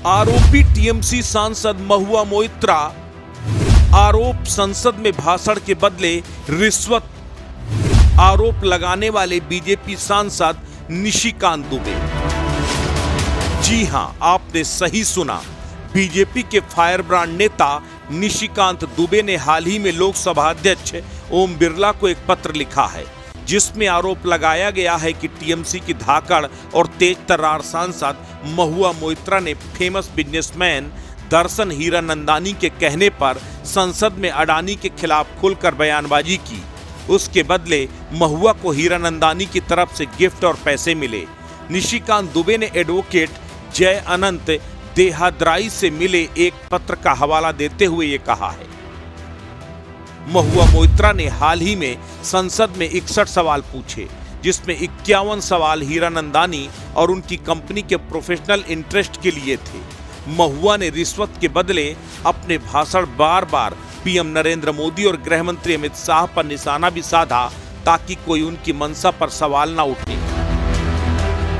आरोपी टीएमसी सांसद महुआ मोइत्रा, आरोप संसद में भाषण के बदले रिश्वत, आरोप लगाने वाले बीजेपी सांसद निशिकांत दुबे। जी हां, आपने सही सुना, बीजेपी के फायर ब्रांड नेता निशिकांत दुबे ने हाल ही में लोकसभा अध्यक्ष ओम बिरला को एक पत्र लिखा है, जिसमें आरोप लगाया गया है कि टीएमसी की धाकड़ और तेज तर्रार सांसद महुआ मोइत्रा ने फेमस बिजनेसमैन दर्शन हीरानंदानी के कहने पर संसद में अडानी के खिलाफ खुलकर बयानबाजी की। उसके बदले महुआ को हीरानंदानी की तरफ से गिफ्ट और पैसे मिले। निशिकांत दुबे ने एडवोकेट जय अनंत देहाद्राई से मिले एक पत्र का हवाला देते हुए ये कहा है, महुआ मोइत्रा ने हाल ही में संसद में 61 सवाल पूछे, जिसमें 51 सवाल हीरानंदानी और उनकी कंपनी के प्रोफेशनल इंटरेस्ट के लिए थे। महुआ ने रिश्वत के बदले अपने भाषण बार बार पीएम नरेंद्र मोदी और गृह मंत्री अमित शाह पर निशाना भी साधा, ताकि कोई उनकी मंशा पर सवाल ना उठे।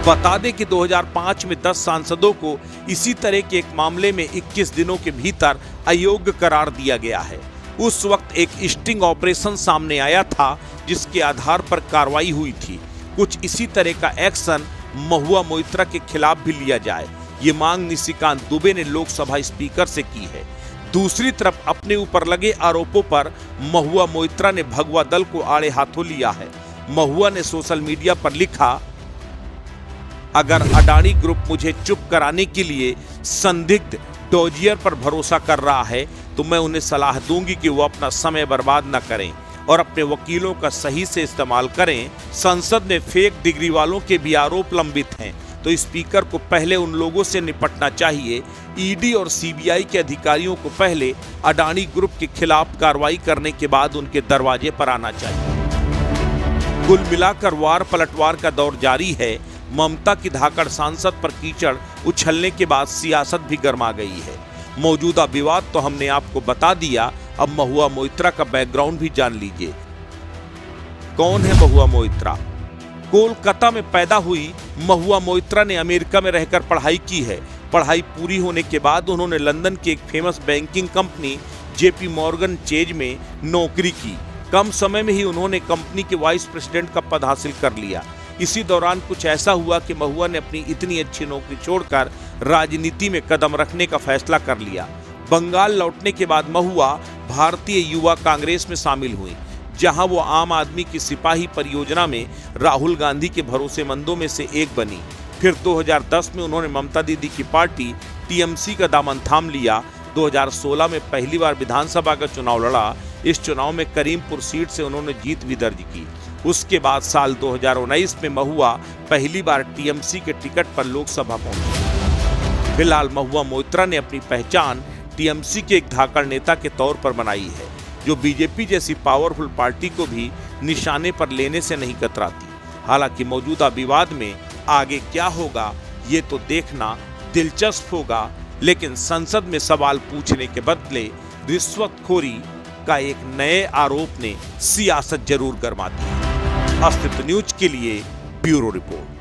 बता दें कि 2005 में 10 सांसदों को इसी तरह के एक मामले में 21 दिनों के भीतर अयोग्य करार दिया गया है। उस वक्त एक स्टिंग ऑपरेशन सामने आया था, जिसके आधार पर कार्रवाई हुई थी। कुछ इसी तरह का एक्शन महुआ मोइत्रा के खिलाफ भी लिया जाए, ये मांग निशिकांत दुबे ने लोकसभा स्पीकर से की है। दूसरी तरफ अपने ऊपर लगे आरोपों पर महुआ मोइत्रा ने भगवा दल को आड़े हाथों लिया है। महुआ ने सोशल मीडिया पर लिखा, अगर अडानी ग्रुप मुझे चुप कराने के लिए संदिग्ध डोजियर पर भरोसा कर रहा है, तो मैं उन्हें सलाह दूंगी कि वो अपना समय बर्बाद न करें और अपने वकीलों का सही से इस्तेमाल करें। संसद में फेक डिग्री वालों के भी आरोप लंबित हैं, तो स्पीकर को पहले उन लोगों से निपटना चाहिए। ईडी और सीबीआई के अधिकारियों को पहले अडानी ग्रुप के खिलाफ कार्रवाई करने के बाद उनके दरवाजे पर आना चाहिए। कुल मिलाकर वार पलटवार का दौर जारी है। ममता की धाकड़ सांसद पर कीचड़ उछलने के बाद सियासत भी गर्मा गई है। मौजूदा विवाद तो हमने आपको बता दिया, अब महुआ मोइत्रा का बैकग्राउंड भी जान लीजिए। कौन है महुआ मोइत्रा? कोलकाता में पैदा हुई महुआ मोइत्रा ने अमेरिका में रहकर पढ़ाई की है। पढ़ाई पूरी होने के बाद उन्होंने लंदन की एक famous banking company JP Morgan chase में नौकरी की। कम समय में ही उन्होंने कंपनी के वाइस प्रेसिडेंट का पद हासिल कर लिया। इसी दौरान कुछ ऐसा हुआ कि महुआ ने अपनी इतनी अच्छी नौकरी छोड़कर राजनीति में कदम रखने का फैसला कर लिया। बंगाल लौटने के बाद महुआ भारतीय युवा कांग्रेस में शामिल हुई, जहां वो आम आदमी की सिपाही परियोजना में राहुल गांधी के भरोसेमंदों में से एक बनी। फिर 2010 में उन्होंने ममता दीदी की पार्टी टीएमसी का दामन थाम लिया। 2016 में पहली बार विधानसभा का चुनाव लड़ा। इस चुनाव में करीमपुर सीट से उन्होंने जीत भी दर्ज की। उसके बाद साल 2019 में महुआ पहली बार टीएमसी के टिकट पर लोकसभा पहुंचे। फिलहाल महुआ मोइत्रा ने अपनी पहचान टीएमसी के एक धाकड़ नेता के तौर पर बनाई है, जो बीजेपी जैसी पावरफुल पार्टी को भी निशाने पर लेने से नहीं कतराती। हालांकि मौजूदा विवाद में आगे क्या होगा, ये तो देखना दिलचस्प होगा, लेकिन संसद में सवाल पूछने के बदले रिश्वतखोरी का एक नए आरोप ने सियासत जरूर गरमा दी है। अस्तित्व न्यूज के लिए ब्यूरो रिपोर्ट।